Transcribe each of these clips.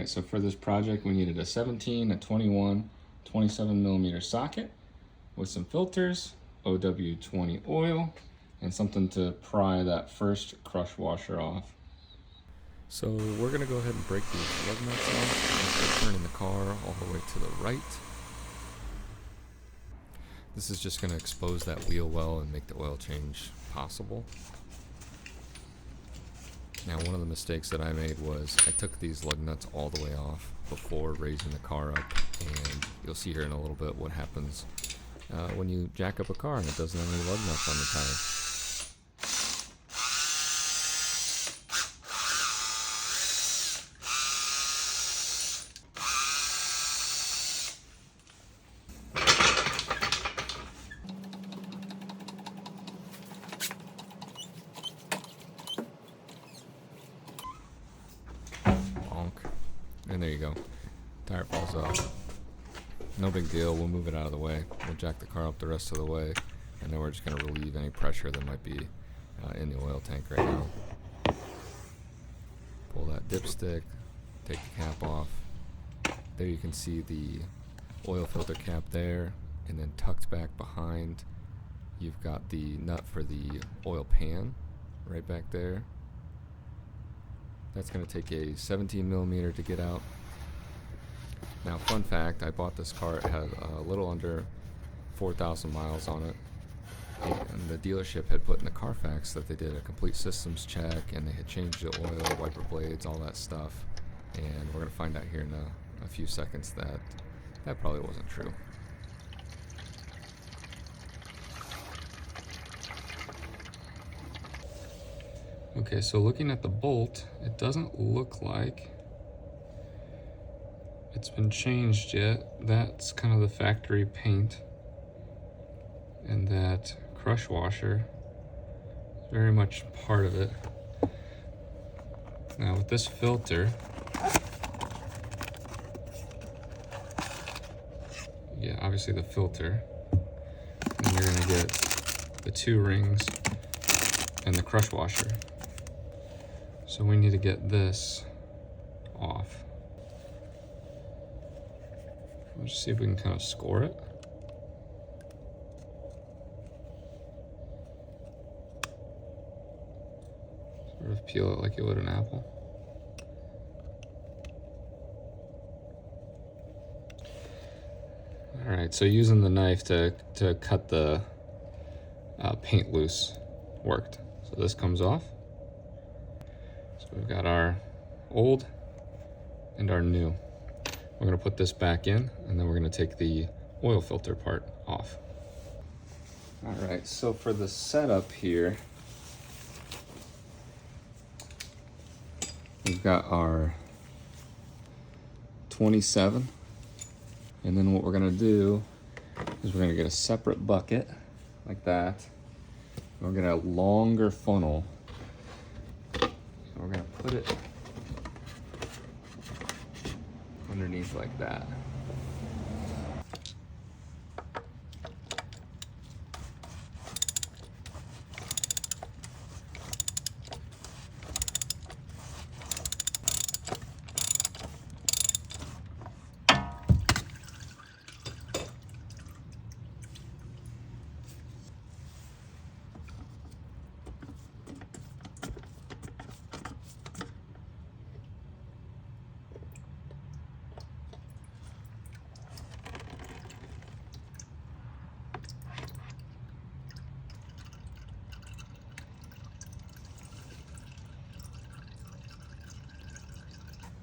Alright, so for this project we needed a 17, a 21, 27 millimeter socket with some filters, OW20 oil, and something to pry that first crush washer off. So we're going to go ahead and break these lug nuts off after turning the car all the way to the right. This is just going to expose that wheel well and make the oil change possible. Now, one of the mistakes that I made was I took these lug nuts all the way off before raising the car up, and you'll see here in a little bit what happens when you jack up a car and it doesn't have any lug nuts on the tire. And there you go. Tire falls off. No big deal. We'll move it out of the way. We'll jack the car up the rest of the way, and then we're just going to relieve any pressure that might be in the oil tank right now. Pull that dipstick, take the cap off. There you can see the oil filter cap there, and then tucked back behind, you've got the nut for the oil pan right back there. That's going to take a 17 millimeter to get out. Now, fun fact, I bought this car, it had a little under 4,000 miles on it. And the dealership had put in the Carfax that they did a complete systems check, and they had changed the oil, wiper blades, all that stuff. And we're going to find out here in a few seconds that that probably wasn't true. Okay, so looking at the bolt, it doesn't look like it's been changed yet. That's kind of the factory paint. And that crush washer is very much part of it. Now with this filter, yeah, obviously the filter, and you're gonna get the 2 rings and the crush washer. So we need to get this off. Let's see if we can kind of score it. Sort of peel it like you would an apple. All right, so using the knife to cut the paint loose worked. So this comes off. So we've got our old and our new. We're going to put this back in, and then we're going to take the oil filter part off. All right, so for the setup here, we've got our 27, and then what we're going to do is we're going to get a separate bucket like that. We're going to get a longer funnel. We're going to put it underneath like that.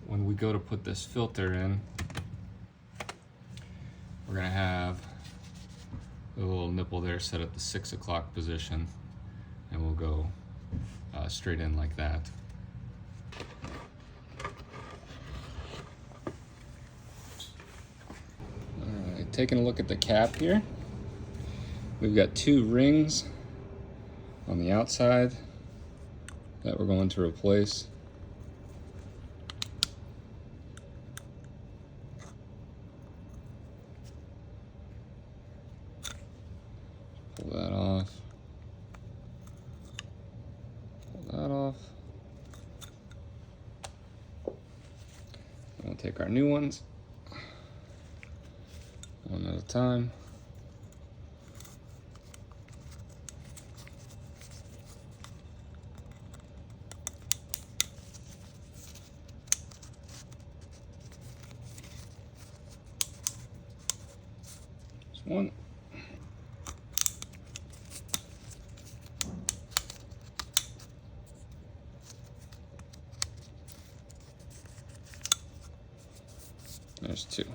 When we go to put this filter in, we're gonna have the little nipple there set at the 6 o'clock position, and we'll go straight in like that. All right, taking a look at the cap here, we've got 2 rings on the outside that we're going to replace. Pull that off. Pull that off. take our new ones one at a time. There's one. There's two.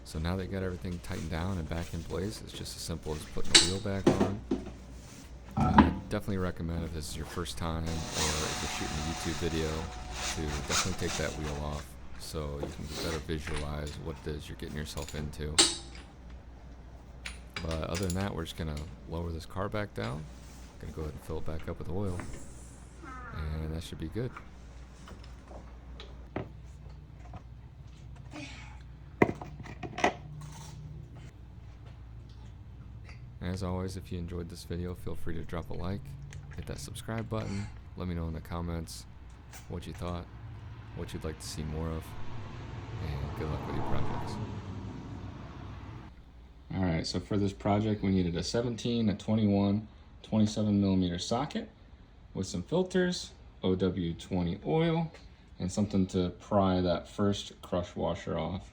So now that you got everything tightened down and back in place, it's just as simple as putting the wheel back on. I definitely recommend, if this is your first time or if you're shooting a YouTube video, to definitely take that wheel off so you can better visualize what it is you're getting yourself into. But other than that, we're just going to lower this car back down. Going to go ahead and fill it back up with oil, and that should be good. As always, if you enjoyed this video, feel free to drop a like, hit that subscribe button, let me know in the comments what you thought, what you'd like to see more of, and good luck with your projects. Alright, so for this project we needed a 17, a 21, 27 millimeter socket with some filters, OW20 oil, and something to pry that first crush washer off.